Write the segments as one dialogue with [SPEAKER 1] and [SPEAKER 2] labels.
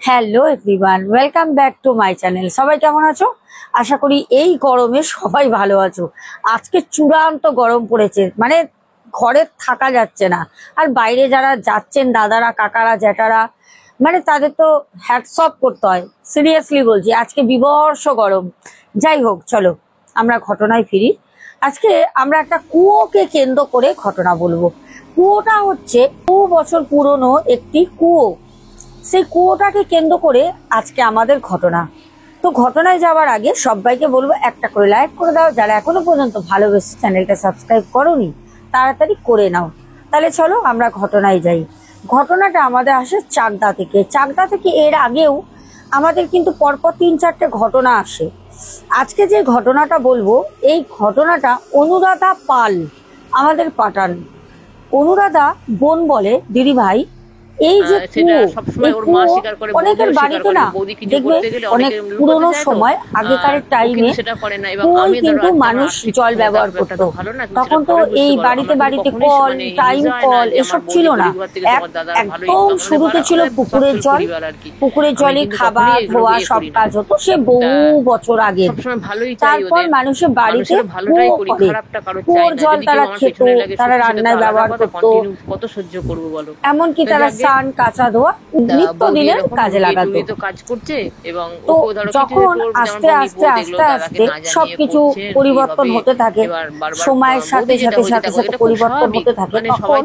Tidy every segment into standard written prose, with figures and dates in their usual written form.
[SPEAKER 1] Hello everyone, welcome back to my channel. সবাই কেমন আছো? আশা করি এই গরমে সবাই ভালো আছো। আজকে চূড়ান্ত গরম পড়েছে, মানে ঘরে থাকা যাচ্ছে না। আর বাইরে যারা যাচ্ছেন দাদারা, কাকারা, জ্যাঠারা, মানে তাদের তো হ্যাটস অফ করতে হয়। সিরিয়াসলি বলছি, আজকে বিভৎস গরম। যাই হোক, চলো আমরা ঘটনায় ফিরি। আজকে আমরা একটা কুয়োকে কেন্দ্র করে ঘটনা বলবো। কুয়োটা হচ্ছে বহু বছর পুরনো একটি কুয়ো। সেই কুয়োটাকে কেন্দ্র করে আজকে আমাদের ঘটনা। তো ঘটনায় যাওয়ার আগে সবাইকে বলবো একটা করে লাইক করে দাও, যারা এখনো পর্যন্ত ভালোবেসে চ্যানেলটা সাবস্ক্রাইব করোনি তাড়াতাড়ি করে নাও। তাহলে চলো আমরা ঘটনায় যাই। ঘটনাটা আমাদের আসে চাকদা থেকে। চাকদা থেকে এর আগেও আমাদের কিন্তু পরপর 3-4টে ঘটনা আসে। আজকে যে ঘটনাটা বলবো, এই ঘটনাটা অনুরাধা পাল আমাদের পাঠান। অনুরাধা বোন বলে, দিদি ভাই এই যে অনেকের বাড়িতে না দেখবে, অনেক পুরোনো সময় আগেকার টাইমে কুয়োয় কিন্তু মানুষ জল ব্যবহার করতো। তখন তো এই বাড়িতে বাড়িতে কল, টাইম কল এসব ছিল না। একদম শুরুতে ছিল পুকুরের জল। পুকুরের জলে খাবার ধোয়া সব কাজ হতো, সে বহু বছর আগে। তারপর মানুষের বাড়িতে কুয়ো করে, কুয়োর জল তারা খেত, তারা রান্নায় ব্যবহার করতো।
[SPEAKER 2] কত সহ্য করবো বলো?
[SPEAKER 1] এমনকি তারা স্নান, কাঁচা ধোয়া নিত্য দিনের কাজে লাগাতো।
[SPEAKER 2] কাজ করছে এবং
[SPEAKER 1] তো যখন আস্তে আস্তে আস্তে আস্তে সবকিছু পরিবর্তন হতে থাকে, সময়ের সাথে সাথে সাথে সাথে পরিবর্তন হতে থাকে, তখন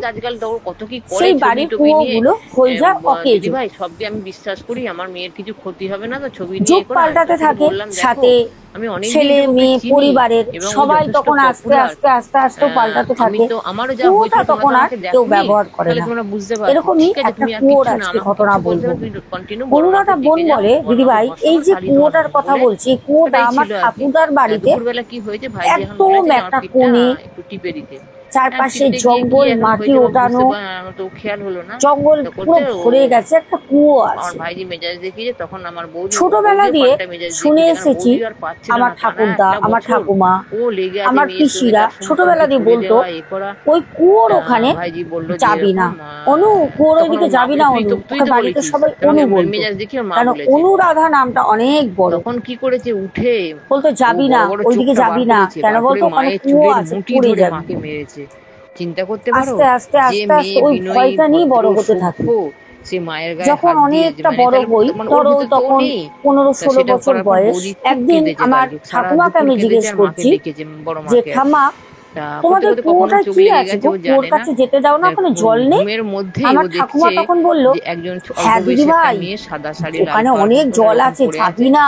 [SPEAKER 1] সেই বাড়ির কুয়োগুলো হয়ে যায় অকেজ।
[SPEAKER 2] ভাই সবকে আমি বিশ্বাস করি, আমার মেয়ের কিছু ক্ষতি হবে না, তো ছবি
[SPEAKER 1] যুগ পাল্টাতে থাকে, সাথে ছেলে মেয়ে পরিবারের সবাই তখন আস্তে আস্তে আস্তে আস্তে পাল্টাতে থাকে। কুয়োটা তখন আর কেউ ব্যবহার করে না। এরকমই একটা কুয়োর আজকে ঘটনা বলবো। অনুরাধা বোন বলে, দিদি ভাই এই যে কুয়োটার কথা বলছি, কুয়োটা আমার ঠাকুরদার বাড়িতে একদম একটা কোণে, চারপাশে জঙ্গল, মাটি ওঠানো, জঙ্গল পুরো ভরে গেছে, একটা কুয়ো আছে। ছোটবেলা দিয়ে শুনে এসেছি, আমার ঠাকুরদা, আমার ঠাকুমা, আমার পিসিরা ছোটবেলা দিয়ে বলতো, ওই কুয়োর ওখানে যাবি না অনু, কুয়োর ওইদিকে যাবি না অনু। ওকে বাড়িতে সবাই অনু বলতো, কারণ অনুরাধা নামটা অনেক বড়।
[SPEAKER 2] তখন কি করেছে, উঠে
[SPEAKER 1] বলতো যাবি না, ওইদিকে যাবি না। কেন বলতো? ওখানে কুয়ো আছে, পড়ে যাবি।
[SPEAKER 2] মেরেছে। চিন্তা করতে পারো,
[SPEAKER 1] আস্তে আস্তে আস্তে আস্তে ওই ভয়টা নিয়ে বড় হতে থাকে।
[SPEAKER 2] সে মায়ের গায়ে
[SPEAKER 1] যখন অনেকটা বড় হই, ধরো তখন 15-16 বছর বয়স, একদিন আমার ঠাকুমাকে আমি জিজ্ঞেস করছি যে, ঠাম্মা তোমাদের কুয়োটা কি আছে গো, কুয়োর কাছে যেতে দাও না, ওখানে জল নেই? আমার ঠাকুমা তখন বললো, হ্যাঁ দিদি ভাই ওখানে অনেক জল আছে, যাবি না,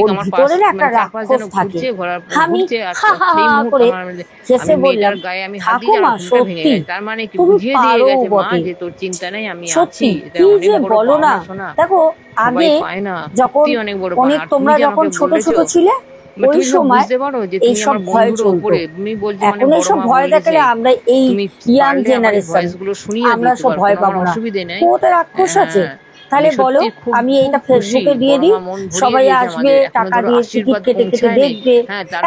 [SPEAKER 1] ওর ভিতরে না একটা রাক্ষস থাকে। আমি হা হা হা করে হেসে বললাম, ঠাকুমা সত্যি তুমি পারো বটে, সত্যি কি যে বলো না। দেখো আগে যখন অনেক, তোমরা যখন ছোট ছোট ছিলে ওই সময় এইসব ভয় চলতো। এখন এইসব ভয় দেখালে আমরা এই ইয়াং জেনারেশন আমরা সব ভয় পাবো না। কুয়োতে রাক্ষস আছে, তাহলে বলো আমি এইটা ফেসবুকে দিয়ে দিই, সবাই আসবে, টাকা দিয়ে টিকিট কেটে কেটে দেখবে।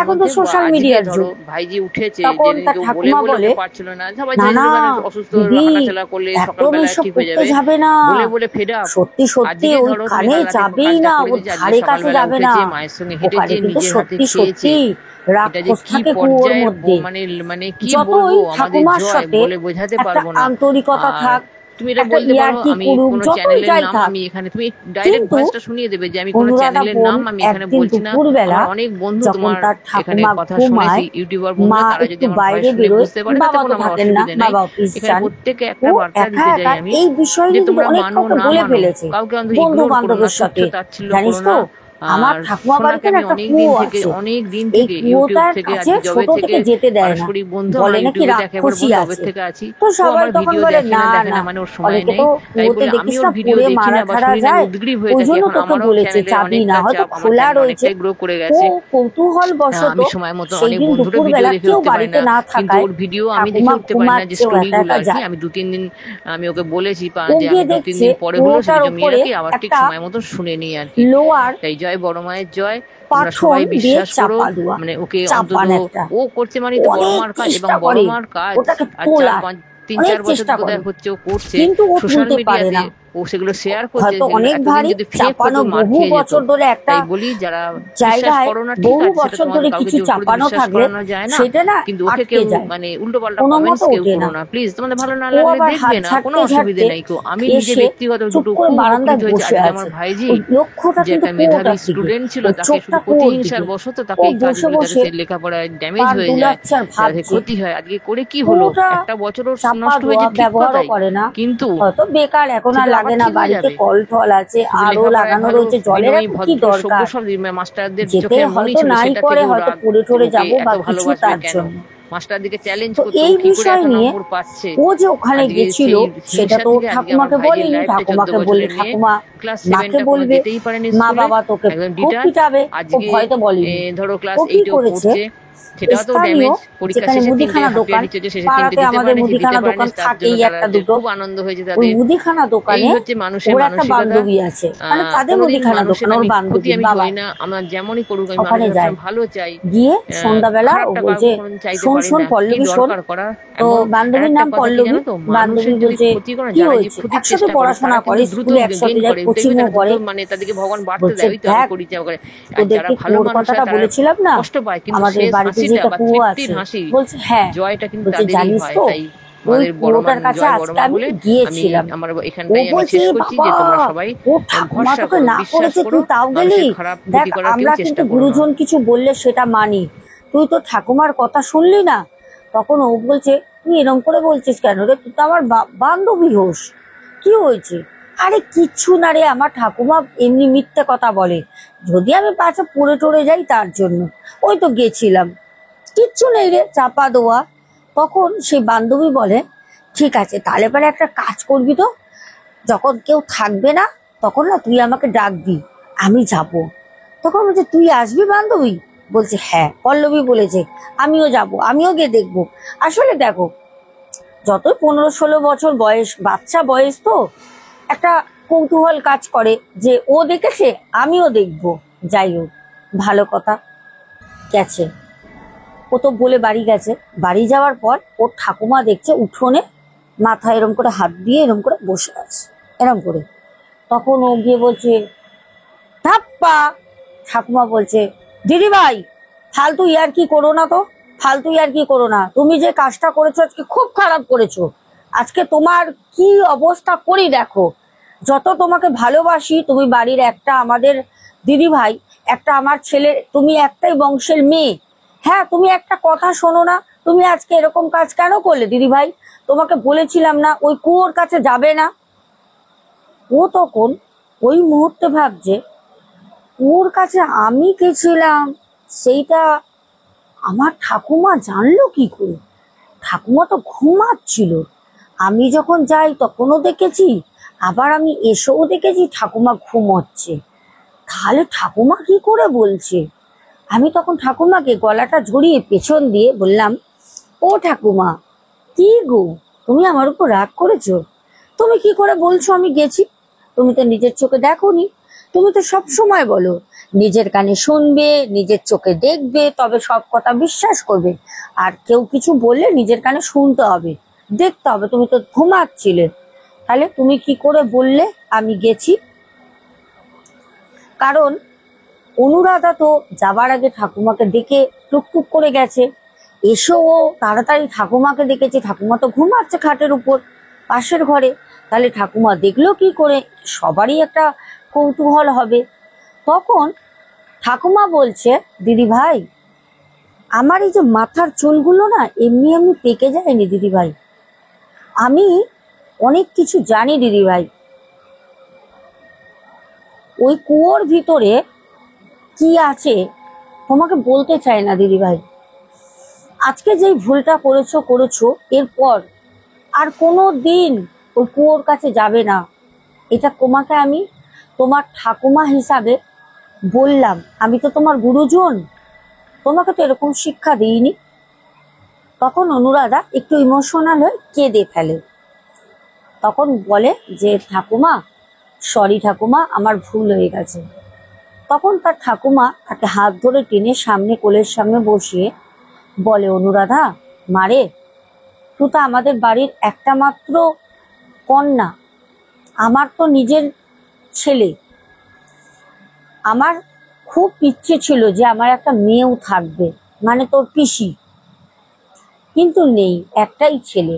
[SPEAKER 1] এখন তো সোশ্যাল মিডিয়ার যুগ। তখন তার ঠাকুমা বলে, না না দিদি একদম এসব করতে যাবে না, সত্যি সত্যি ওইখানে যাবেই না, ওর ধারে কাছে যাবে না, ওখানে কিন্তু সত্যি সত্যি রাক্ষস থাকে কুয়োর মধ্যে। যতই ঠাকুমার সাথে একটা আন্তরিকতা থাক,
[SPEAKER 2] তুমি এটা বলতে পারো, আমি কোনো চ্যানেলের নাম আমি এখানে, তুমি ডাইরেক্ট ভয়েসটা শুনিয়ে দেবে যে আমি কোনো চ্যানেলের নাম আমি এখানে বলছি না। আমার অনেক বন্ধু তোমার এখানে কথা শুনেছি, ইউটিউবার বন্ধুরা, তারা যদি আমার ভয়েস শুনে বুঝতে পারে তাতে কোনো আমার অসুবিধা নেই। এখানে প্রত্যেককে একটা বার্তা দিতে চাই আমি যে তোমরা মানো না মানো, কাউকে অন্তত ইগনোর করো না, তুচ্ছ-তাচ্ছিল্য করো না।
[SPEAKER 1] আমার ঠাকুমা বাড়িতে একটা কুয়ো আছে, এই কুয়োটার কাছে ছোট থেকে যেতে দেয় না, বলে নাকি রাক্ষসী আছে। তো সবাই তখন বলে না না, অনেকে তো কুয়োতে দেখিস না পড়ে মারা ঠারা যায়, ওই জন্য তোকে বলেছে যাবি না, হয়তো খোলা রয়েছে। ও কৌতূহল বশত সেই দিন দুপুরবেলা কেউ বাড়িতে না থাকায় ঠাকুমা ঘুমাচ্ছে, ও একা একা যায়।
[SPEAKER 2] আমি 2-3 দিন আমি ওকে বলেছি
[SPEAKER 1] ও গিয়ে দেখছে কুয়োটার উপরে একটা লোয়ার
[SPEAKER 2] জয় বড় মায়ের জয়,
[SPEAKER 1] সবাই বিশ্বাস করো,
[SPEAKER 2] মানে ওকে অন্তত ও করছে, মানে তো বড় মার কাজ, এবং বড় মার কাজ আর 3-4 বছর ধরে হচ্ছে ও করছে সোশ্যাল মিডিয়াতে। ও ও সেগুলো শেয়ার করছে,
[SPEAKER 1] হয়তো অনেক ভারী চাপানো, বহু বছর ধরে একটা
[SPEAKER 2] বলি যারা
[SPEAKER 1] জায়গায় বহু বছর ধরে কিছু চাপানো থাকলে সেটা না
[SPEAKER 2] কিন্তু ওকে কেউ মানে উল্টো পাল্টা কমেন্টস কেউ করো না প্লিজ, তোমাদের ভালো না লাগলে দেখবে না, কোনো অসুবিধা নাই। আমি নিজে ব্যক্তিগত দুটো
[SPEAKER 1] বারান্দায় বসে আছে,
[SPEAKER 2] আমার ভাইজি
[SPEAKER 1] লক্ষ্যটা
[SPEAKER 2] যে একটা মেধাবী স্টুডেন্ট ছিল তাকে শুধু প্রতিহিংসার বশত তাকে এই কাজগুলো তাকে লেখাপড়ায় ড্যামেজ হয়ে যায়, তাতে ক্ষতি হয়। আজকে করে কি হলো, একটা বছরও নষ্ট হয়েছে ঠিক কথাই, কিন্তু
[SPEAKER 1] হয়তো বেকার এখন আর লাগে না, বাড়িতে কল টল আছে, আরো লাগানো রয়েছে, জলের কি দরকার,
[SPEAKER 2] মাস্টারদের
[SPEAKER 1] যেতে হয়তো নাই করে, হয়তো পড়ে টরে যাবো বা কিছু, তার জন্য
[SPEAKER 2] মাস্টার দিকে চ্যালেঞ্জ
[SPEAKER 1] তো এই বিষয় নিয়ে ও যে ওখানে গেছিল সেটা তো ঠাকুমাকে বলেনি। ঠাকুমাকে বললে ঠাকুমা মাকে বলবে, মা বাবা তোকে খুব পিটাবে, ও ভয়তে বলেনি।
[SPEAKER 2] ধরো ক্লাস
[SPEAKER 1] ও কি
[SPEAKER 2] 8
[SPEAKER 1] করেছে,
[SPEAKER 2] সেটাও তো ড্যামেজ, পরীক্ষা শেষে
[SPEAKER 1] মুদিখানা দোকান, পাড়াতে আমাদের মুদিখানা দোকান থাকেই একটা দুটো,
[SPEAKER 2] খুব আনন্দ হয়েছে
[SPEAKER 1] ওই
[SPEAKER 2] তাদের।
[SPEAKER 1] মুদিখানা দোকানে ওর একটা বান্ধবী আছে, মানে তাদের মুদিখানা দোকান, ওর বান্ধবী বাবা
[SPEAKER 2] আমরা যেমনই করুক আমি
[SPEAKER 1] ওখানে যায়,
[SPEAKER 2] ভালো চাই,
[SPEAKER 1] গিয়ে সন্ধ্যাবেলা ও বলছে শোন শোন পল্লবী শোন, তো বান্ধবীর নাম পল্লবী, বান্ধবী বলছে কি হয়েছে, একসাথে পড়াশোনা করে, স্কুলে একসাথে যায়, কোচিংও করে,
[SPEAKER 2] মানে তাদেরকে ভগবান বাড়তে
[SPEAKER 1] বলছে
[SPEAKER 2] দেয়, তো
[SPEAKER 1] দেখ
[SPEAKER 2] পরিচয় করে।
[SPEAKER 1] তোদেরকে কুয়োর কথাটা বলেছিলাম না,
[SPEAKER 2] কষ্ট পায়, কিন্তু
[SPEAKER 1] আমাদের বাড়িতে যে একটা কুয়ো আছে, বলছে হ্যাঁ,
[SPEAKER 2] জয়টা কিন্তু
[SPEAKER 1] বলছে
[SPEAKER 2] তাদেরই
[SPEAKER 1] জানিস
[SPEAKER 2] হয়।
[SPEAKER 1] তো
[SPEAKER 2] তাই
[SPEAKER 1] ওই কুয়োটার কাছে আজকে আমি গিয়েছিলাম,
[SPEAKER 2] আমার
[SPEAKER 1] ও
[SPEAKER 2] এখানটাই আমি
[SPEAKER 1] বলছে
[SPEAKER 2] শেষ করছি যে তোমরা সবাই
[SPEAKER 1] ও ঠাকুমা
[SPEAKER 2] ভরসা
[SPEAKER 1] তোকে
[SPEAKER 2] করো,
[SPEAKER 1] না
[SPEAKER 2] বিশ্বাস
[SPEAKER 1] করেছে,
[SPEAKER 2] করো,
[SPEAKER 1] তুই তাও গেলি,
[SPEAKER 2] মানুষের খারাপ
[SPEAKER 1] দেখ
[SPEAKER 2] ক্ষতি করার
[SPEAKER 1] আমরা
[SPEAKER 2] কেউ
[SPEAKER 1] কিন্তু
[SPEAKER 2] চেষ্টা করো না।
[SPEAKER 1] গুরুজন কিছু বললে সেটা মানি, তুই তো ঠাকুমার কথা শুনলি না। তখন ও বলছে তুই এরকম করে বলছিস কেন রে, তুই তো আমার বান্ধবী হোস, কি হয়েছে? আরে কিচ্ছু না রে, আমার ঠাকুমা এমনি মিথ্যে কথা বলে, যদি আমি পাশে পড়ে টরে যাই তার জন্য, ওই তো গেছিলাম, কিচ্ছু নেই রে, চাপা দেওয়া। তখন সেই বান্ধবী বলে ঠিক আছে, তাহলে পরে একটা কাজ করবি তো, যখন কেউ থাকবে না তখন না তুই আমাকে ডাকবি, আমি যাব। তখন বলছে তুই আসবি বান্ধবী? বলছে হ্যাঁ, পল্লবী বলেছে আমিও যাব, আমিও গিয়ে দেখবো। আসলে দেখো, যতই 15-16 বছর বয়স, বাচ্চা বয়স তো, একটা কৌতূহল কাজ করে যে ও দেখেছে আমিও দেখবো, যাই হোক ভালো কথা। গেছে, ও তো বলে বাড়ি গেছে, বাড়ি যাওয়ার পর ওর ঠাকুমা দেখছে উঠোনে মাথা এরম করে হাত দিয়ে এরম করে বসে আছে, এরম করে। তখন ও গিয়ে বলছে ধাপ্পা, ঠাকুমা বলছে দিদি ভাই ফালতু ইয়ার্কি করো না তো, ফালতু ইয়ার্কি করো না, তুমি যে কাজটা করেছো আজকে খুব খারাপ করেছো, আজকে তোমার কি অবস্থা করি দেখো, যত তোমাকে ভালোবাসি, তুমি বাড়ির একটা আমাদের দিদি ভাই, একটা আমার ছেলে, তুমি একটাই বংশের মেয়ে, হ্যাঁ তুমি একটা কথা শোনো না, তুমি আজকে এরকম কাজ কেন করলে দিদি ভাই, তোমাকে বলেছিলাম না ওই কুয়োর কাছে যাবে না। ও তখন ওই মুহূর্তে ভাবছে কুয়োর কাছে আমি গেছিলাম, সেইটা আমার ঠাকুমা জানলো কি করে, ঠাকুমা তো ঘুমাচ্ছিল, আমি যখন যাই তখনও দেখেছি, আবার আমি এসেও দেখেছি ঠাকুমা ঘুমোচ্ছে, তাহলে ঠাকুমা কি করে বলছে। আমি তখন ঠাকুমাকে গলাটা ঝরিয়ে পেছন দিয়ে বললাম ও ঠাকুমা, কি গো তুমি আমার উপর রাগ করেছো, তুমি কি করে বলছো আমি গেছি, তুমি তো নিজের চোখে দেখোনি, তুমি তো সব সময় বলো নিজের কানে শুনবে, নিজের চোখে দেখবে, তবে সব কথা বিশ্বাস করবে, আর কেউ কিছু বললে নিজের কানে শুনতে হবে, দেখতে হবে, তুমি তো ঘুমাচ্ছিলে, তাহলে তুমি কি করে বললে আমি গেছি। কারণ অনুরাধা তো যাবার আগে ঠাকুমাকে দেখে টুকটুক করে গেছে, এসেও ও তাড়াতাড়ি ঠাকুমাকে দেখেছে, ঠাকুমা তো ঘুমাচ্ছে খাটের উপর পাশের ঘরে, তাহলে ঠাকুমা দেখলো কি করে, সবারই একটা কৌতূহল হবে। তখন ঠাকুমা বলছে দিদি ভাই আমার এই যে মাথার চুলগুলো না এমনি এমনি পেকে যায়নি দিদি ভাই, আমি অনেক কিছু জানি দিদি ভাই, ওই কুয়োর ভিতরে কি আছে তোমাকে বলতে চাই না দিদি ভাই, আজকে যেই ভুলটা করেছো এরপর আর কোনো দিন ওই কুয়োর কাছে যাবে না, এটা তোমাকে আমি তোমার ঠাকুমা হিসাবে বললাম, আমি তো তোমার গুরুজন, তোমাকে তো এরকম শিক্ষা দিইনি। তখন অনুরাধা একটু ইমোশনাল হয়ে কেঁদে ফেলে, তখন বলে যে ঠাকুমা সরি ঠাকুমা, আমার ভুল হয়ে গেছে। তখন তার ঠাকুমা তাকে হাত ধরে টেনে সামনে কোলের সামনে বসিয়ে বলে অনুরাধা মারে, তুই তো আমাদের বাড়ির একটা মাত্র কন্যা, আমার তো নিজের ছেলে, আমার খুব ইচ্ছে ছিল যে আমার একটা মেয়েও থাকবে, মানে তোর পিসি, কিন্তু নেই, একটাই ছেলে।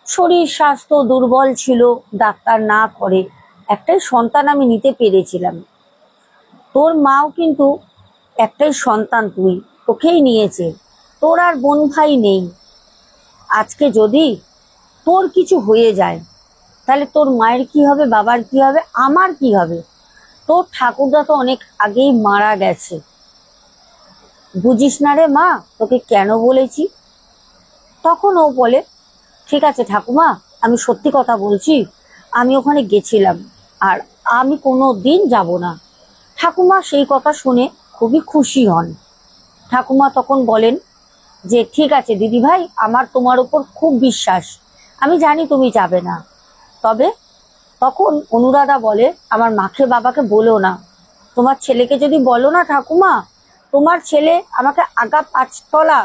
[SPEAKER 1] শরীর স্বাস্থ্য দুর্বল ছিল, ডাক্তার না করে একটাই সন্তান আমি নিতে পেরেছিলাম। তোর মাও কিন্তু একটাই সন্তান, তুই তোকেই নিয়েছে, তোর আর বোন ভাই নেই। আজকে যদি তোর কিছু হয়ে যায় তাহলে তোর মায়ের কি হবে, বাবার কি হবে, আমার কি হবে? তোর ঠাকুরদা তো অনেক আগেই মারা গেছে, বুঝিস না রে মা তোকে কেন বলেছি? তখন ও বলে, ঠিক আছে ঠাকুমা, আমি সত্যি কথা বলছি, আমি ওখানে গেছিলাম আর আমি কোনো দিন যাব না। ঠাকুমা সেই কথা শুনে খুবই খুশি হন। ঠাকুমা তখন বলেন যে ঠিক আছে দিদি ভাই, আমার তোমার উপর খুব বিশ্বাস, আমি জানি তুমি যাবে না। তবে তখন অনুরাধা বলে, আমার মাকে বাবাকে বলো না, তোমার ছেলেকে যদি বলো না ঠাকুমা, তোমার ছেলে আমাকে আগা 5 তলা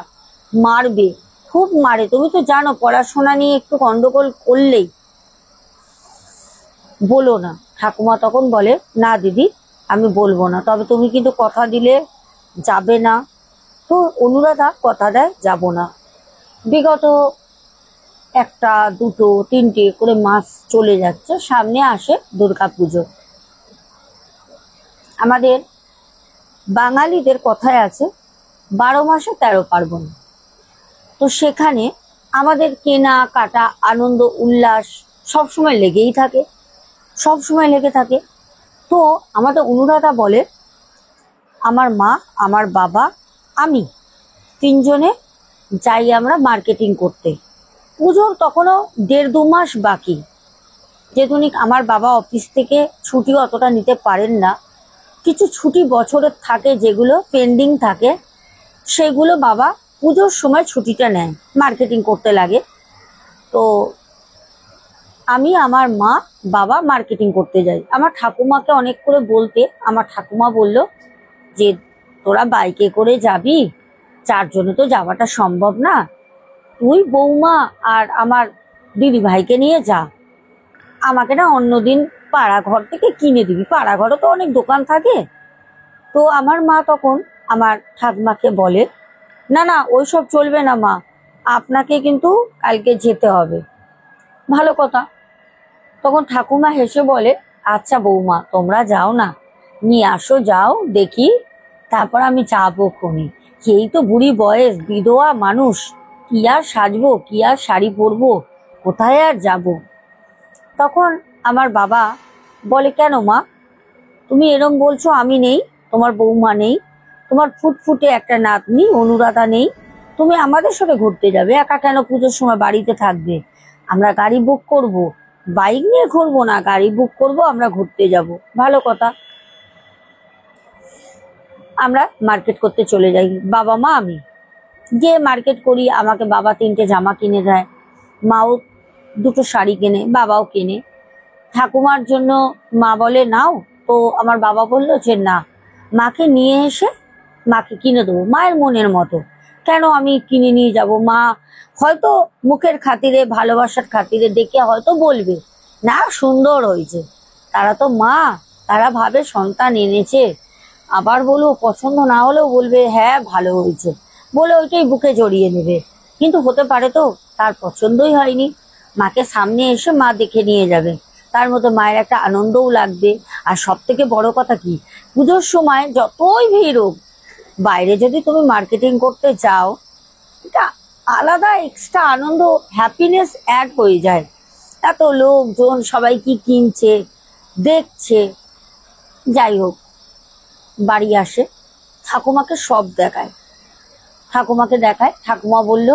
[SPEAKER 1] মারবে, খুব মারে, তুমি তো জানো পড়াশোনা নিয়ে একটু গন্ডগোল করলেই। বলো না। ঠাকুমা তখন বলে, না দিদি আমি বলবো না, তবে তুমি কিন্তু কথা দিলে যাবে না। তো অনুরাধা কথা দেয় যাব না। বিগত 1, 2, 3টে করে মাস চলে যাচ্ছে, সামনে আসে দুর্গাপুজো। আমাদের বাঙালিদের কথায় আছে 12 মাসে 13 পার্বণ। তো সেখানে আমাদের কেনা কাটা আনন্দ উল্লাস সবসময় লেগেই থাকে, সবসময় লেগে থাকে। তো আমাদের অনুরাধা বলে, আমার মা, আমার বাবা, আমি 3 জনে যাই আমরা মার্কেটিং করতে। পুজোর তখনও 1.5-2 মাস বাকি। যেহেতু আমার বাবা অফিস থেকে ছুটি অতটা নিতে পারেন না, কিছু ছুটি বছরের থাকে যেগুলো পেন্ডিং থাকে, সেগুলো বাবা পুজোর সময় ছুটিটা নেয়, মার্কেটিং করতে লাগে। তো আমি, আমার মা, বাবা মার্কেটিং করতে যাই। আমার ঠাকুমাকে অনেক করে বলতে, আমার ঠাকুমা বলল যে তোরা বাইকে করে যাবি, 4 জনে তো যাওয়াটা সম্ভব না, তুই বৌমা আর আমার দিদি ভাইকে নিয়ে যা, আমাকে না অন্যদিন পাড়াঘর থেকে কিনে দিবি, পাড়াঘরও তো অনেক দোকান থাকে। তো আমার মা তখন আমার ঠাকুমাকে বলে, না না ওইসব চলবে না মা, আপনাকে কিন্তু কালকে যেতে হবে। ভালো কথা। তখন ঠাকুমা হেসে বলে, আচ্ছা বৌমা তোমরা যাও না, নিয়ে আসো, যাও দেখি, তারপর আমি যাবো খনি। এই তো বুড়ি বয়স, বিধবা মানুষ, কি আর সাজবো, কি আর শাড়ি পরবো, কোথায় আর যাব? তখন আমার বাবা বলে, কেন মা তুমি এরম বলছো, আমি নেই, তোমার বৌমা নেই, তোমার ফুটফুটে একটা নাতনি অনুরাধা নেই, তুমি আমাদের সাথে ঘুরতে যাবে, একা কেন পুজোর সময় বাড়িতে থাকবে? আমরা গাড়ি বুক করব, বাইক নিয়ে ঘুরবো না, গাড়ি বুক করব, আমরা ঘুরতে যাব। ভালো কথা। আমরা মার্কেট করতে চলে যাই, বাবা মা আমি গিয়ে মার্কেট করি। আমাকে বাবা 3টে জামা কিনে দেয়, মাও 2টো শাড়ি কেনে, বাবাও কেনে। ঠাকুমার জন্য মা বলে নাও, তো আমার বাবা বললো যে না, মাকে নিয়ে এসে মাকে কিনে দেবো মায়ের মনের মতো। কেন আমি কিনে নিয়ে যাব? মা হয়তো মুখের খাতিরে, ভালোবাসার খাতিরে দেখে হয়তো বলবে না সুন্দর হয়েছে, তারা তো মা, তারা ভাবে সন্তান এনেছে। আবার বলবো পছন্দ না হলেও বলবে হ্যাঁ ভালো হয়েছে, বলে ওইটাই বুকে জড়িয়ে নেবে। কিন্তু হতে পারে তো তার পছন্দই হয়নি, মাকে সামনে এসে মা দেখে নিয়ে যাবে, তার মধ্যে মায়ের একটা আনন্দও লাগবে। আর সব থেকে বড় কথা কি, পুজোর সময় যতই ভিড় হোক, বাইরে যদি তুমি মার্কেটিং করতে যাও, এটা আলাদা এক্সট্রা আনন্দ, হ্যাপিনেস অ্যাড হয়ে যায়। এত লোকজন, সবাই কি কিনছে দেখছে। যাই হোক, বাড়ি আসে, ঠাকুমাকে সব দেখায়, ঠাকুমাকে দেখায়। ঠাকুমা বলল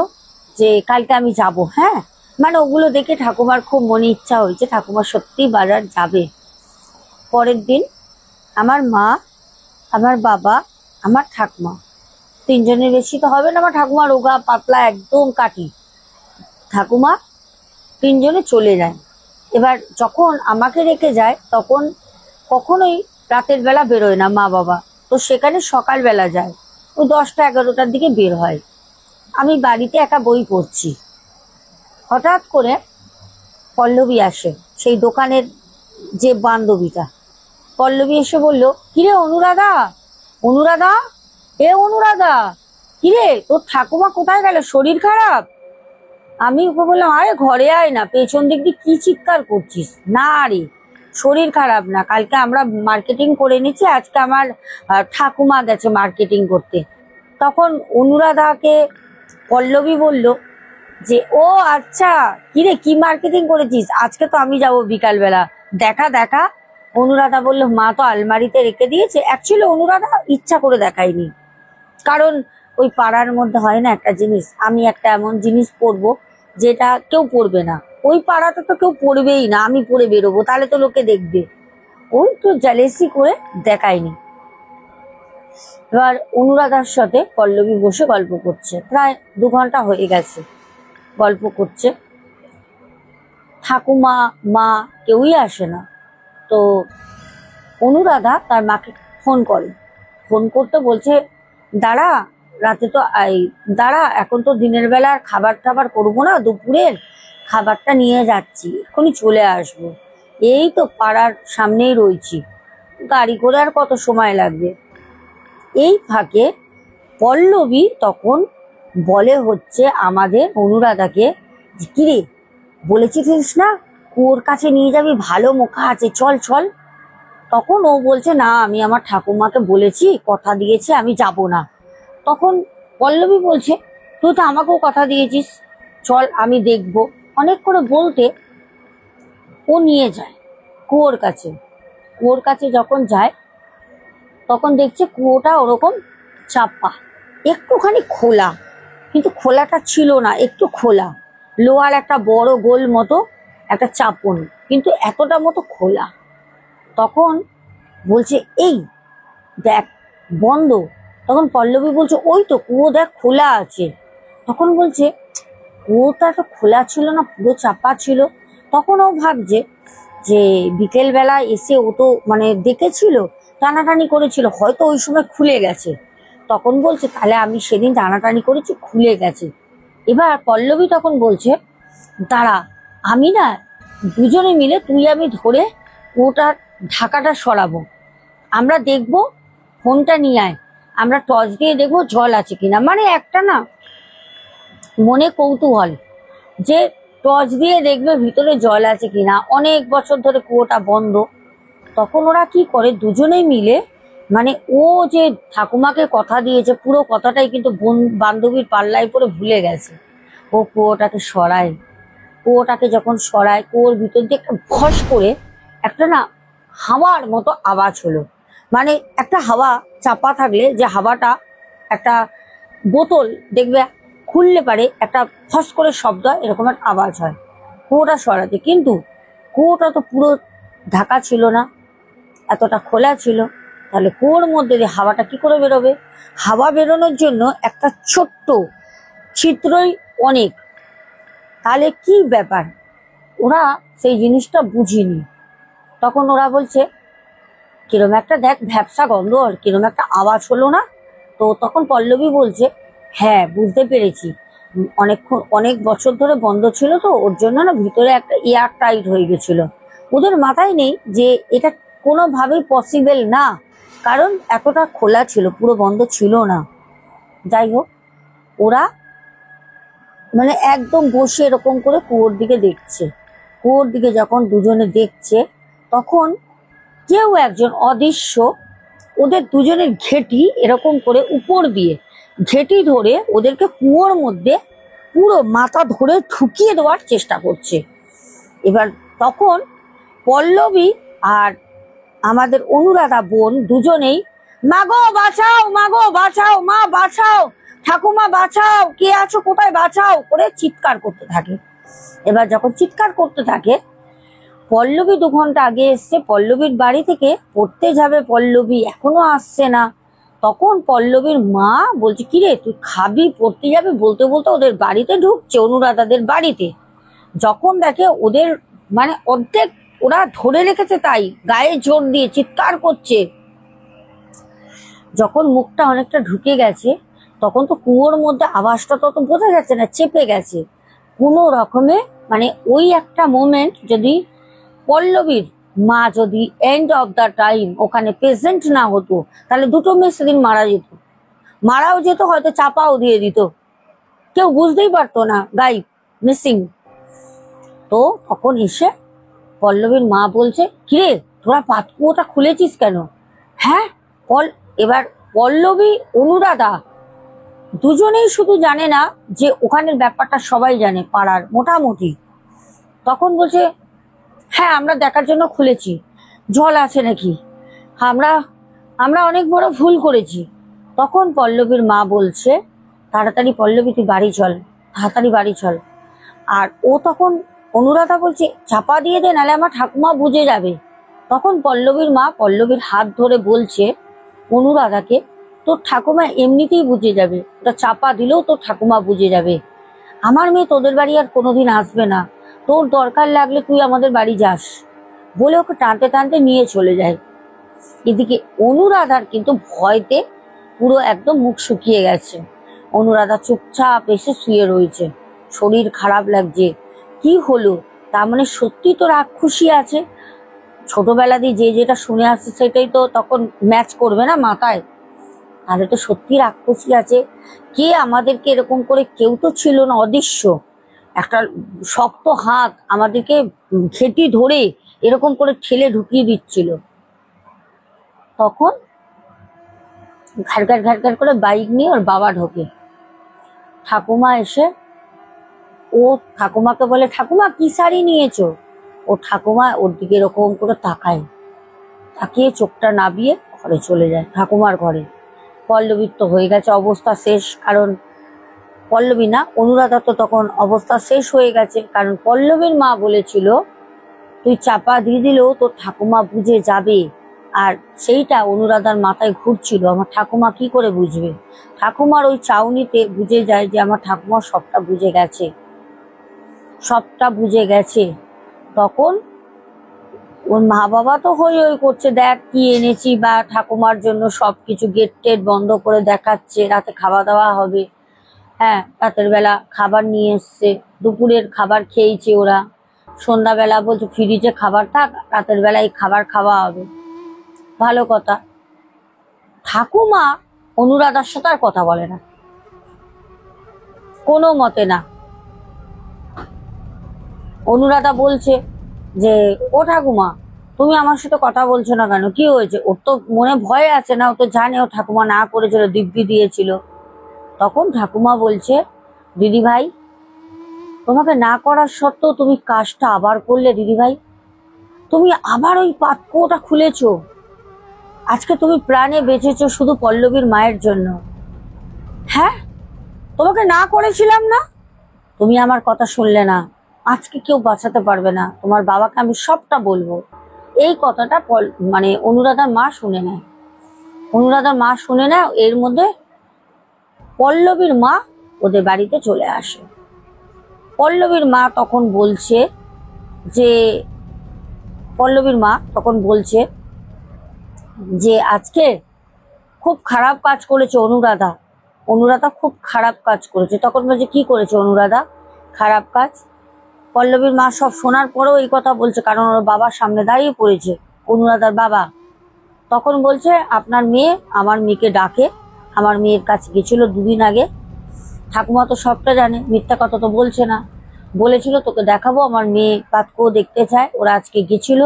[SPEAKER 1] যে কালকে আমি যাব। হ্যাঁ, মানে ওগুলো দেখে ঠাকুমার খুব মনে ইচ্ছা হয়েছে, ঠাকুমা সত্যি বাজার যাবে। পরের দিন আমার মা, আমার বাবা, আমার ঠাকুমা, 3 জনের বেশি তো হবে না, আমার ঠাকুমা রোগা পাতলা একদম কাটি, ঠাকুমা 3 জনে চলে যায়। এবার যখন আমাকে রেখে যায় তখন কখনোই রাতের বেলা বেরোয় না মা বাবা, তো সেখানে সকালবেলা যায়, ওই 10টা 11টার দিকে বের হয়। আমি বাড়িতে একা বই পড়ছি, হঠাৎ করে পল্লবী আসে, সেই দোকানের যে বান্ধবীটা। পল্লবী এসে বলল, কিরে অনুরাধা, অনুরাধা, এ অনুরাধা, কিরে তোর ঠাকুমা কোথায় গেল, শরীর খারাপ? আমি ওকে বললাম, আরে ঘরে আয় না, পেছন দিক দিয়ে কি চিৎকার করছিস? না রে, শরীর খারাপ না, কালকে আমরা মার্কেটিং করে নিচ্ছি, আজকে আমার ঠাকুমা গেছে মার্কেটিং করতে। তখন অনুরাধাকে পল্লবী বলল যে, ও আচ্ছা, কিরে কি মার্কেটিং করেছিস? আজকে তো আমি যাব বিকালবেলা, দেখা দেখা। অনুরাধা বলল, মা তো আলমারিতে রেখে দিয়েছে। অ্যাকচুয়ালি অনুরাধা ইচ্ছা করে দেখায়নি, কারণ ওই পাড়ার মধ্যে হয় না একটা জিনিস, আমি একটা এমন জিনিস পরবো যেটা কেউ পরবে না, ওই পাড়াতে তো কেউ পরবেই না, আমি পরে বেরোবো, তাহলে তো লোকে দেখবে, ওই তো জেলেসি করে দেখায়নি। এবার অনুরাধার সাথে পল্লবী বসে গল্প করছে, প্রায় 2 ঘন্টা হয়ে গেছে গল্প করছে। ঠাকুমা মা কেউই আসে না। তো অনুরাধা তার মাকে ফোন করে, ফোন করতে বলছে, দাঁড়া, রাতে তো দাঁড়া, এখন তো দিনের বেলা খাবার টাবার করবো না, দুপুরের খাবারটা নিয়ে যাচ্ছি, এখনই চলে আসবো, এই তো পাড়ার সামনেই রয়েছি, গাড়ি করে আর কত সময় লাগবে। এই ফাঁকে পল্লবী তখন বলে হচ্ছে আমাদের অনুরাধাকে, কিরে বলেছিস না কুয়োর কাছে নিয়ে যাবি, ভালো মোকা আছে, চল চল। তখন ও বলছে, না আমি আমার ঠাকুমাকে বলেছি, কথা দিয়েছি, আমি যাব না। তখন পল্লবী বলছে, তুই তো আমাকেও কথা দিয়েছিস, চল আমি দেখব। অনেক করে বলতে ও নিয়ে যায় কুয়োর কাছে। কুয়োর কাছে যখন যায় তখন দেখছে কুয়োটা ওরকম চাপা, একটুখানি খোলা, কিন্তু খোলাটা ছিল না, একটু খোলা, লোহার একটা বড় গোল মতো একটা চাপন, কিন্তু এতটা মতো খোলা। তখন বলছে, এই দেখ বন্ধ। তখন পল্লবী বলছে, ওই তো কুয়ো দেখ খোলা আছে। তখন বলছে, কুয়োটা তো খোলা ছিল না, পুরো চাপা ছিল। তখন ও ভাবছে যে বিকেলবেলা এসে ও তো মানে দেখেছিল, টানাটানি করেছিল, হয়তো ওই সময় খুলে গেছে। তখন বলছে, তাহলে আমি সেদিন টানাটানি করেছি, খুলে গেছে। এবার পল্লবী তখন বলছে, দাঁড়া, আমি না দুজনে মিলে তুই আমি ধরে ওটার ঢাকাটা সরাবো, আমরা দেখবো, ফোনটা নিয়ে আয়, আমরা টর্চ দিয়ে দেখবো জল আছে কিনা, মানে একটা না মনে কৌতূহল যে টর্চ দিয়ে দেখবে ভিতরে জল আছে কিনা, অনেক বছর ধরে কুয়োটা বন্ধ। তখন ওরা কি করে, দুজনেই মিলে, মানে ও যে ঠাকুমাকে কথা দিয়েছে পুরো কথাটাই কিন্তু বান্ধবীর পাল্লায় পরে ভুলে গেছে। ও কুয়োটাকে সরায়, কুয়োটাকে যখন সরায়, কুয়োর ভিতর দিয়ে একটা ফস করে একটা না হাওয়ার মতো আওয়াজ হলো। মানে একটা হাওয়া চাপা থাকলে যে হাওয়াটা, একটা বোতল দেখবে খুললে পারে একটা ফস করে শব্দ হয়, এরকম একটা আওয়াজ হয় কুয়োটা সরাতে। কিন্তু কুয়োটা তো পুরো ঢাকা ছিল না, এতটা খোলা ছিল, তাহলে কুয়োর মধ্যে দিয়ে হাওয়াটা কি করে বেরোবে? হাওয়া বেরোনোর জন্য একটা ছোট্ট ছিদ্রই অনেক, তাহলে কি ব্যাপার, ওরা সেই জিনিসটা বুঝিনি। তখন ওরা বলছে, কিরম একটা দেখ ভ্যাপসা গন্ধ আর কিরম একটা আওয়াজ হলো না? তো তখন পল্লবী বলছে, হ্যাঁ বুঝতে পেরেছি, অনেক বছর ধরে বন্ধ ছিল তো, ওর জন্য না ভিতরে একটা এয়ার টাইট হয়ে গেছিল। ওদের মাথায় নেই যে এটা কোনোভাবেই পসিবল না, কারণ এতটা খোলা ছিল, পুরো বন্ধ ছিল না। যাই হোক, ওরা মানে একদম বসে এরকম করে কুয়োর দিকে দেখছে। কুয়োর দিকে যখন দুজনে দেখছে, তখন কেউ একজন অদৃশ্য ওদের দুজনের ঘেঁটি এরকম করে উপর দিয়ে ঘেঁটি ধরে ওদেরকে কুয়োর মধ্যে পুরো মাথা ধরে ঢুকিয়ে দেওয়ার চেষ্টা করছে। এবার তখন পল্লবী আর আমাদের অনুরাধা বোন দুজনেই, মাগো বাঁচাও, মাগো বাঁচাও, মা বাঁচাও, ঠাকুমা বাঁচাও, কে আছো কোথায় বাঁচাও করে চিৎকার করতে থাকে। এবার যখন চিৎকার করতে থাকে, পল্লবী 2 ঘন্টা আগে এসছে, পল্লবীর বাড়ি থেকে পড়তে যাবে, পল্লবী এখনো আসছে না। তখন পল্লবীর মা বলছে, কিরে তুই খাবি, পড়তে যাবে, বলতে বলতে ওদের বাড়িতে ঢুকছে, অনুরাধাদের বাড়িতে। যখন দেখে ওদের মানে অর্ধেক ওরা ধরে রেখেছে, তাই গায়ে জোর দিয়ে চিৎকার করছে। যখন মুখটা অনেকটা ঢুকে গেছে, তখন তো কুয়োর মধ্যে আওয়াজটা তত বোঝা যাচ্ছে না, চেপে গেছে। কোনো রকমে মানে ওই একটা মোমেন্ট যদি পল্লবীর মা যদি এন্ড অফ দ্য টাইম ওখানে প্রেজেন্ট না হতো, তাহলে দুটো মেয়ে সেদিন মারা যেত, মারাও যেত, হয়তো চাপাও দিয়ে দিত, কেউ বুঝতেই পারতো না, গাইব, মিসিং। তো তখন এসে পল্লবীর মা বলছে, কিরে তোরা পাতকুয়োটা খুলেছিস কেন? হ্যাঁ, এবার পল্লবী অনুরাধা দুজনেই শুধু জানে না যে ওখানের ব্যাপারটা সবাই জানে পাড়ার মোটামুটি। তখন বলছে, হ্যাঁ আমরা দেখার জন্য খুলেছি, জল আছে নাকি, আমরা আমরা অনেক বড় ভুল করেছি। তখন পল্লবীর মা বলছে, তাড়াতাড়ি পল্লবী তুই বাড়ি চল, তাড়াতাড়ি বাড়ি চল। আর ও তখন অনুরাধা বলছে, চাপা দিয়ে দে, নাহলে আমার ঠাকুমা বুঝে যাবে। তখন পল্লবীর মা পল্লবীর হাত ধরে বলছে অনুরাধাকে, তোর ঠাকুমা এমনিতেই বুঝে যাবে, ওটা চাপা দিলেও তোর ঠাকুমা বুঝে যাবে, আমার মেয়ে তোদের বাড়ি আর কোনোদিন আসবে না, তোর দরকার লাগলে তুই আমাদের বাড়ি যাস, বলে ওকে টানতে টানতে নিয়ে চলে যায়। এদিকে অনুরাধার কিন্তু ভয়তে পুরো একদম মুখ শুকিয়ে গেছে। অনুরাধা চুপচাপ এসে শুয়ে রয়েছে, শরীর খারাপ লাগছে। কি হলো, তার মানে সত্যি তো রাক্ষসী আছে। ছোটবেলা দিয়ে যে যেটা শুনে আসছে সেটাই তো তখন ম্যাচ করবে না মাথায়, তাহলে তো সত্যি রাক্ষসী আছে। কে আমাদেরকে এরকম করে, কেউ তো ছিল না অদৃশ্য, একটা শক্ত হাত আমাদেরকে ঘেঁটি ধরে এরকম করে ঠেলে ঢুকিয়ে দিচ্ছিল। তখন ঘাড় ঘাড় করে বাইক নিয়ে ওর বাবা ঢোকে। ঠাকুমা এসে ও ঠাকুমাকে বলে, ঠাকুমা কি শাড়ি নিয়েছো? ও ঠাকুমা ওর দিকে এরকম করে তাকায়, তাকিয়ে চোখটা নাবিয়ে ঘরে চলে যায়, ঠাকুমার ঘরে। পল্লবীর তো হয়ে গেছে অবস্থা শেষ, কারণ পল্লবী না, অনুরাধা তো তখন অবস্থা শেষ হয়ে গেছে, কারণ পল্লবীর মা বলেছিল তুই চাপা দিয়ে দিলেও তোর ঠাকুমা বুঝে যাবে। আর সেইটা অনুরাধার মাথায় ঘুরছিল, আমার ঠাকুমা কি করে বুঝবে। ঠাকুমার ওই চাউনিতে বুঝে যায় যে আমার ঠাকুমা সবটা বুঝে গেছে, সবটা বুঝে গেছে। তখন ওর মা বাবা তো হই করছে, দেখ কি এনেছি, বা ঠাকুমার জন্য সবকিছু গেট টেট বন্ধ করে দেখাচ্ছে, রাতে খাওয়া দাওয়া হবে। হ্যাঁ, রাতের বেলা খাবার নিয়ে এসছে, দুপুরের খাবার খেয়েছে ওরা, সন্ধ্যাবেলা বলছে ফ্রিজে খাবার থাক, রাতের বেলায় খাবার খাওয়া হবে। ভালো কথা। ঠাকুমা অনুরাধার সাথে আর কথা বলে না, কোনো মতে না। অনুরাধা বলছে যে, ও ঠাকুমা তুমি আমার সাথে কথা বলছো না কেন, কি হয়েছে? ওর তো মনে ভয় আছে না, ও তো জানে ও ঠাকুমা না করেছিল, দিব্যি দিয়েছিল। তখন ঠাকুমা বলছে, দিদি ভাই তোমাকে না করার সত্ত্বেও তুমি কাজটা আবার করলে, দিদি ভাই তুমি আবার ওই পাতকুয়োটা খুলেছো, আজকে তুমি প্রাণে বেঁচেছো শুধু পল্লবীর মায়ের জন্য। হ্যাঁ, তোমাকে না করেছিলাম না, তুমি আমার কথা শুনলে না, আজকে কেউ বাঁচাতে পারবে না, তোমার বাবাকে আমি সবটা বলবো। এই কথাটা মানে অনুরাধার মা শুনে নেয়। অনুরাধার মা শুনে নেয়, এর মধ্যে পল্লবীর মা ওদের বাড়িতে চলে আসে। পল্লবীর মা তখন বলছে যে, পল্লবীর মা তখন বলছে যে আজকে খুব খারাপ কাজ করেছে অনুরাধা, অনুরাধা খুব খারাপ কাজ করেছে। তখন বলছে, কি করেছে অনুরাধা খারাপ কাজ? পল্লবীর মা সব শোনার পরেও এই কথা বলছে, কারণ ওর বাবার সামনে দাঁড়িয়ে পড়েছে অনুরাধার বাবা। তখন বলছে, আপনার মেয়ে আমার মেয়েকে ডাকে, আমার মেয়ের কাছে গেছিল দুদিন আগে, ঠাকুমা তো সবটা জানে, মিথ্যা কথা তো বলছে না, বলেছিল তোকে দেখাবো, আমার মেয়ে পাতকুয়ো দেখতে চায়, ওরা আজকে গেছিল,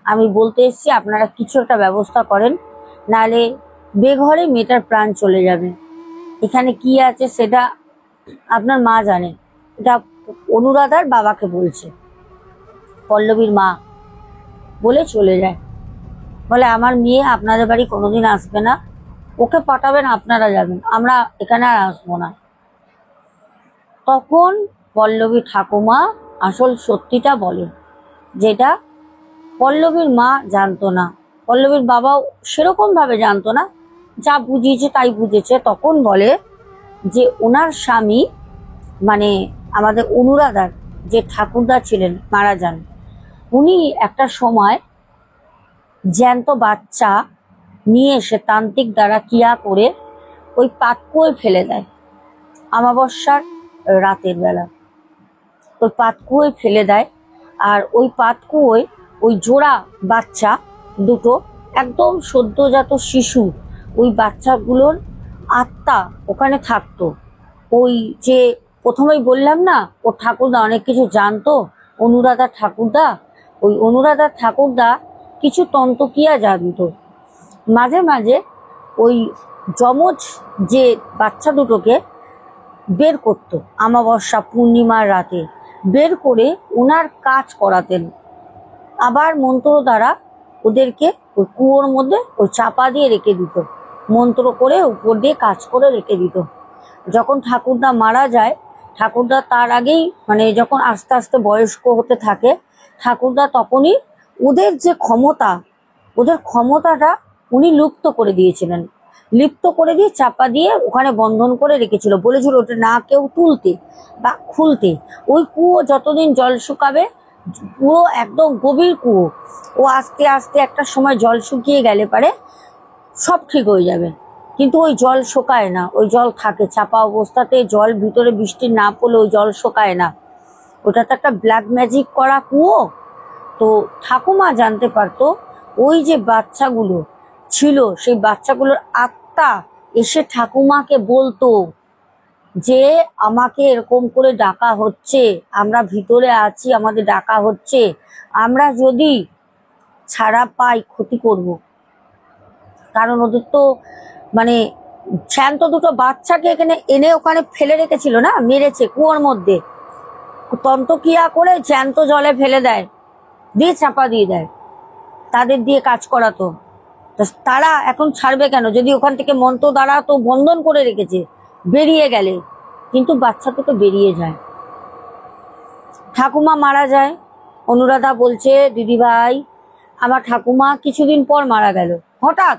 [SPEAKER 1] আমি বলতে এসছি আপনারা কিছু একটা ব্যবস্থা করেন, নাহলে বেঘরে মেয়েটার প্রাণ চলে যাবে। এখানে কি আছে সেটা আপনার মা জানে। এটা অনুরাধার বাবাকে বলছে। পল্লবীর মা বলে চলে যায়, বলে আমার মেয়ে আপনাদের বাড়ি কোনোদিন আসবে না, ওকে পাঠাবেন আপনারা যাবেন, আমরা এখানে আর আসবো না। তখন পল্লবী ঠাকুমা আসল সত্যিটা বলে, যেটা পল্লবীর মা জানতো না, পল্লবীর বাবাও সেরকম ভাবে জানতো না, যা বুঝিয়েছে তাই বুঝেছে। তখন বলে যে ওনার স্বামী মানে আমাদের অনুরাধার যে ঠাকুরদা ছিলেন মারা যান, উনি একটা সময় জ্যান্ত বাচ্চা নিয়ে এসে তান্ত্রিক দ্বারা ক্রিয়া করে ওই পাতকুয়োয় ফেলে দেয় অমাবস্যার রাতের বেলা, ওই পাতকুয়োয় ফেলে দেয়। আর ওই পাতকুয়োয় ওই জোড়া বাচ্চা দুটো, একদম সদ্যজাত শিশু, ওই বাচ্চাগুলোর আত্মা ওখানে থাকতো। ওই যে প্রথমেই বললাম না, ও ঠাকুরদা অনেক কিছু জানতো, অনুরাধা ঠাকুরদা, ওই অনুরাধা ঠাকুরদা কিছু তন্তক্রিয়া জানতো। মাঝে মাঝে ওই যমজ যে বাচ্চা দুটোকে বের করতো অমাবস্যা পূর্ণিমার রাতে, বের করে ওনার কাজ করাতেন। আবার মন্ত্র দ্বারা ওদেরকে ওই কুয়োর মধ্যে ওই চাপা দিয়ে রেখে দিত, মন্ত্র করে উপর দিয়ে কাজ করে রেখে দিত। যখন ঠাকুরদা মারা যায়, ঠাকুরদা তার আগেই মানে যখন আস্তে আস্তে বয়স্ক হতে থাকে, ঠাকুরদা তখনই ওদের যে ক্ষমতা, ওদের ক্ষমতাটা উনি লুপ্ত করে দিয়েছিলেন। লিপ্ত করে দিয়ে চাপা দিয়ে ওখানে বন্ধন করে রেখেছিল, বলেছিল ওটা না কেউ তুলতে বা খুলতে। ওই কুয়ো যতদিন জল শুকাবে, পুরো একদম গভীর কুয়ো, ও আস্তে আস্তে একটা সময় জল শুকিয়ে গেলে পারে সব ঠিক হয়ে যাবে। কিন্তু ওই জল শোকায় না, ওই জল থাকে চাপা অবস্থাতে, জল ভিতরে বৃষ্টি না পড়লে ওই জল শোকায় না। ওটা তো একটা ব্ল্যাক ম্যাজিক করা কুয়ো। তো ঠাকুমা জানতে পারতো ওই যে বাচ্চাগুলো ছিল, সেই বাচ্চাগুলোর আত্মা এসে ঠাকুমাকে বলতো যে আমাকে এরকম করে ডাকা হচ্ছে, আমরা ভিতরে আছি, আমাদের ডাকা হচ্ছে, আমরা যদি ছাড়া পাই ক্ষতি করব। কারণ ওদের তো মানে জ্যান্ত দুটো বাচ্চাকে এখানে এনে ওখানে ফেলে রেখেছিল না, মেরেছে কুয়োর মধ্যে, তন্ত্রক্রিয়া করে জ্যান্ত জলে ফেলে দেয়, দিয়ে চাপা দিয়ে দেয়, তাদের দিয়ে কাজ করাতো। তারা এখন ছাড়বে কেন, যদি ওখান থেকে মন্ত্র দ্বারা তো বন্ধন করে রেখেছে, বেরিয়ে গেলে কিন্তু বাচ্চা তো বেরিয়ে যায়। ঠাকুমা মারা যায়, অনুরাধা বলছে দিদি ভাই আমার ঠাকুমা কিছুদিন পর মারা গেল। হঠাৎ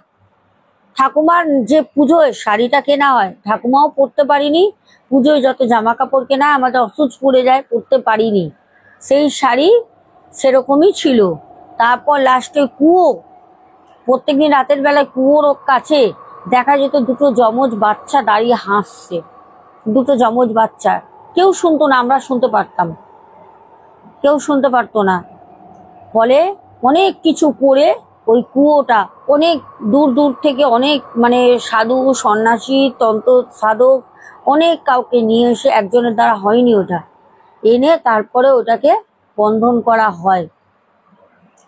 [SPEAKER 1] ঠাকুমার যে পুজোয় শাড়িটা কেনা হয়, ঠাকুমাও পরতে পারিনি, পুজোয় যত জামা কাপড় কেনা আমাদের অসুচ পড়ে যায়, পরতে পারিনি, সেই শাড়ি সেরকমই ছিল। তারপর লাস্টে কুয়ো, প্রত্যেকদিন রাতের বেলায় কুয়োর কাছে দেখা যেত দুটো যমজ বাচ্চা দাঁড়িয়ে হাসছে, দুটো যমজ বাচ্চা। কেউ শুনতো না, আমরা শুনতে পারতাম, কেউ শুনতে পারতো না। ফলে অনেক কিছু করে ওই কুয়োটা অনেক দূর দূর থেকে অনেক মানে সাধু সন্ন্যাসী তন্ত্র সাধক অনেক কাউকে নিয়ে এসে, একজনের দ্বারা হয়নি ওটা, এনে তারপরে ওটাকে বন্ধন করা হয়।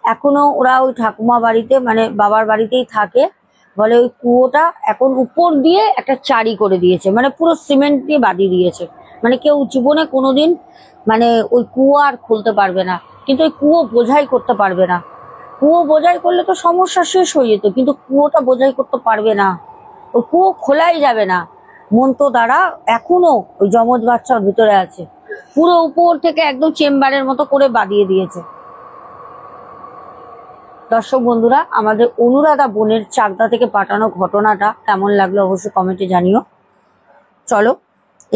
[SPEAKER 1] এখনো ওরা ওই ঠাকুমা বাড়িতে মানে বাবার বাড়িতেই থাকে। বলে ওই কুয়োটা এখন উপর দিয়ে একটা চারি করে দিয়েছে, মানে পুরো সিমেন্ট দিয়ে বাঁধিয়ে দিয়েছে, মানে কেউ জীবনে কোনোদিন মানে ওই কুয়ো আর খুলতে পারবে না। কিন্তু ওই কুয়ো বোঝাই করতে পারবে না, কুয়ো বোঝাই করলে তো সমস্যা শেষ হয়ে যেত, কিন্তু কুয়োটা বোঝাই করতে পারবে না, ওই কুয়ো খোলাই যাবে না। মন্ত্র দ্বারা এখনো ওই যমজ বাচ্চার ভিতরে আছে, পুরো উপর থেকে একদম চেম্বারের মতো করে বাঁধিয়ে দিয়েছে। দর্শক বন্ধুরা, আমাদের অনুরাধা বোনের চাকদা থেকে পাঠানো ঘটনাটা কেমন লাগলো অবশ্যই কমেন্টে জানিও। চলো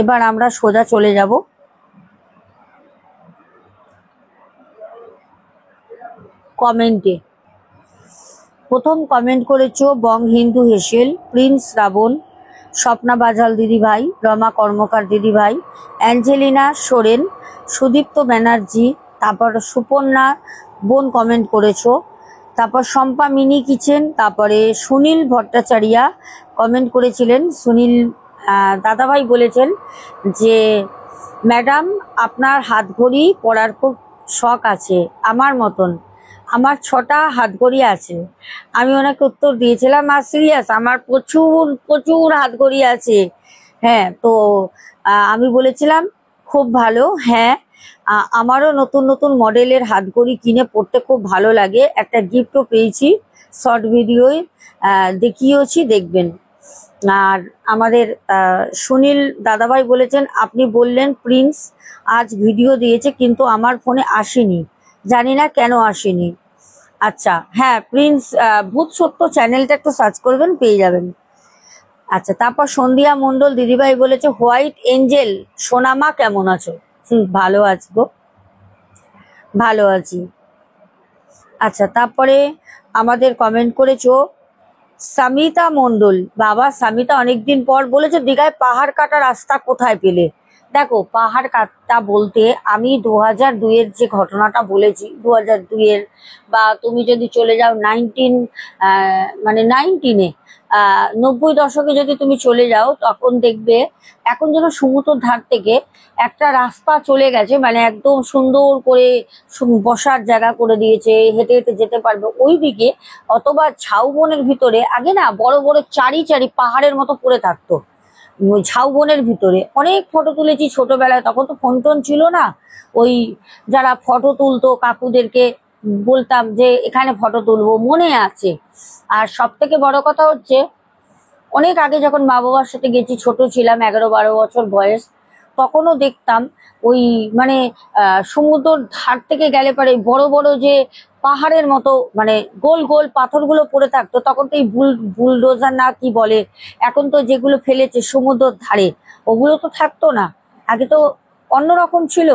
[SPEAKER 1] এবার আমরা সোজা চলে যাব কমেন্টে। প্রথম কমেন্ট করেছো বং হিন্দু হেসেল, প্রিন্স রাবণ, স্বপ্না বাজাল দিদি ভাই, রমা কর্মকার দিদি ভাই, অ্যাঞ্জেলিনা সোরেন, সুদীপ্ত ব্যানার্জি, তারপর সুপর্ণা বোন কমেন্ট করেছো, তারপর শম্পা মিনি কিচেন, তারপরে সুনীল ভট্টাচার্যা কমেন্ট করেছিলেন। সুনীল দাদাভাই বলেছেন যে ম্যাডাম আপনার হাত ঘড়ি পরার খুব শখ আছে আমার মতন, আমার 6টা হাত ঘড়ি আছে। আমি ওনাকে উত্তর দিয়েছিলাম আর সিরিয়াস আমার প্রচুর প্রচুর হাত ঘড়ি আছে। হ্যাঁ, তো আমি বলেছিলাম খুব ভালো, হ্যাঁ আমারও নতুন নতুন মডেলের হাত ঘড়ি কিনে পড়তে খুব ভালো লাগে, একটা গিফটও পেয়েছি, শর্ট ভিডিওয় দেখিয়েছি, দেখবেন। আর আমাদের সুনীল দাদাভাই বলেছেন আপনি বললেন প্রিন্স আজ ভিডিও দিয়েছে কিন্তু আমার ফোনে আসেনি, জানি না কেন আসেনি। আচ্ছা হ্যাঁ, প্রিন্স ভূত সত্য চ্যানেলটা একটু সার্চ করবেন, পেয়ে যাবেন। আচ্ছা, তারপর সন্ধ্যা মণ্ডল দিদিভাই বলেছে হোয়াইট এঞ্জেল সোনামা কেমন আছো? ভালো আছি গো, ভালো আছি। আচ্ছা, তারপরে আমাদের কমেন্ট করেছো সামিতা মণ্ডল, বাবা সামিতা অনেকদিন পর বলেছো দীঘায় পাহাড় কাটা রাস্তা কোথায় পেলে? দেখো, পাহাড় কাটা বলতে আমি 2002-এর যে ঘটনাটা বলেছি, 2002-এর, বা তুমি যদি চলে যাও 19 90 দশকে যদি তুমি চলে যাও, তখন দেখবে এখন যেন সমুদ্রের ধার থেকে একটা রাস্তা চলে গেছে, মানে একদম সুন্দর করে বসার জায়গা করে দিয়েছে, হেঁটে হেঁটে যেতে পারবে ওই দিকে। অথবা ঝাউবনের ভিতরে আগে না বড় বড় চারি চারি পাহাড়ের মতো পড়ে থাকতো, ঝাউবনের ভিতরে অনেক ফটো তুলেছি ছোটবেলায়। তখন তো ফোন টোন ছিল না, ওই যারা ফটো তুলতো কাকুদেরকে বলতাম যে এখানে ফটো তুলবো, মনে আছে। আর সব থেকে বড় কথা হচ্ছে, অনেক আগে যখন মা বাবার সাথে গেছি, ছোট ছিলাম, 11-12 বছর বয়স, তখনও দেখতাম ওই মানে সমুদ্র ধার থেকে গেলে পরে বড় বড় যে পাহাড়ের মতো মানে গোল গোল পাথরগুলো পড়ে থাকতো। তখন তো এই বুলডোজার না কি বলে, এখন তো যেগুলো ফেলেছে সমুদ্রের ধারে, ওগুলো তো থাকতো না, আগে তো অন্যরকম ছিল।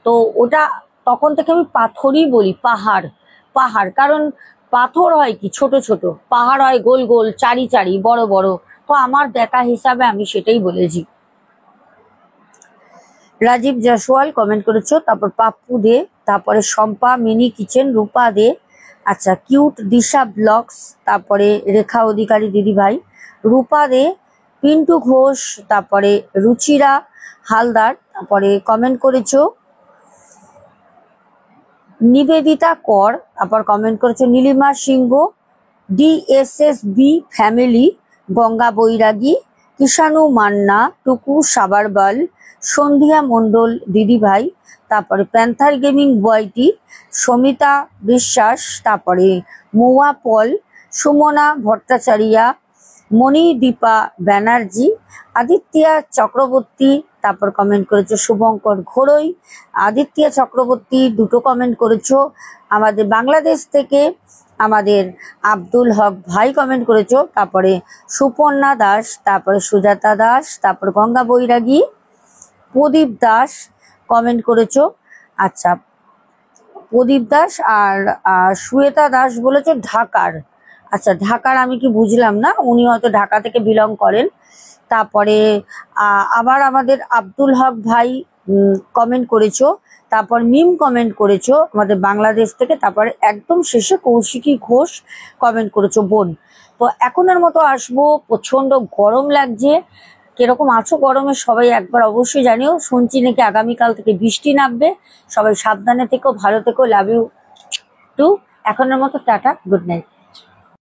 [SPEAKER 1] তো ওটা তখন থেকে আমি পাথরই বলি, পাহাড় পাহাড়। কারণ পাথর হয় কি ছোট ছোট, পাহাড় হয় গোল গোল চারি চারি বড় বড়। তো আমার দেখা হিসাবে আমি সেটাই বলেছি। রাজীব জয়সওয়াল কমেন্ট করেছো, তারপর পাপ্পু দে, তারপরে শম্পা মিনি কিচেন, রূপা দে, আচ্ছা কিউট দিশা ব্লগস, তারপরে রেখা অধিকারী দিদি ভাই, রূপা দে, পিন্টু ঘোষ, তারপরে রুচিরা হালদার, তারপরে কমেন্ট করেছো নিবেদিতা কর, তারপর কমেন্ট করেছো নীলিমা সিংহ, ডিএসএসবি ফ্যামিলি, গঙ্গা বৈরাগী, কিষাণু মান্না, টুকু সাবারবাল, সন্ধিয়া মণ্ডল দিদি ভাই, তারপরে প্যান্থার গেমিং বয়টি, সমিতা বিশ্বাস, তারপরে মৌয়া পল, সুমনা ভট্টাচারিয়া, মণিদীপা ব্যানার্জি, আদিত্যা চক্রবর্তী, তারপর কমেন্ট করেছো শুভঙ্কর ঘোড়ই, আদিত্যা চক্রবর্তী দুটো কমেন্ট করেছো। আমাদের বাংলাদেশ থেকে আমাদের আব্দুল হক ভাই কমেন্ট করেছো, তারপরে সুপর্ণা দাস, তারপরে সুজাতা দাস, তারপর গঙ্গা বৈরাগী, প্রদীপ দাস কমেন্ট করেছো। আচ্ছা, প্রদীপ দাস আর শ্বেতা দাস বলেছো ঢাকার। আচ্ছা, ঢাকার আমি কি বুঝলাম না, উনি হয়তো ঢাকা থেকে বিলং করেন। তারপরে আবার আমাদের আব্দুল হক ভাই কমেন্ট করেছো, তারপর মিম কমেন্ট করেছো আমাদের বাংলাদেশ থেকে, তারপরে একদম শেষে কৌশিকী ঘোষ কমেন্ট করেছো বোন। তো এখনের মতো আসবো, প্রচন্ড গরম লাগছে, কিরকম আছো গরমে সবাই একবার অবশ্যই জানিও। শুনছি নাকি আগামীকাল থেকে বৃষ্টি নামবে, সবাই সাবধানে থেকো, ভালো থেকো, লাভ ইউ টু। এখনের মতো টাটা, গুড নাইট।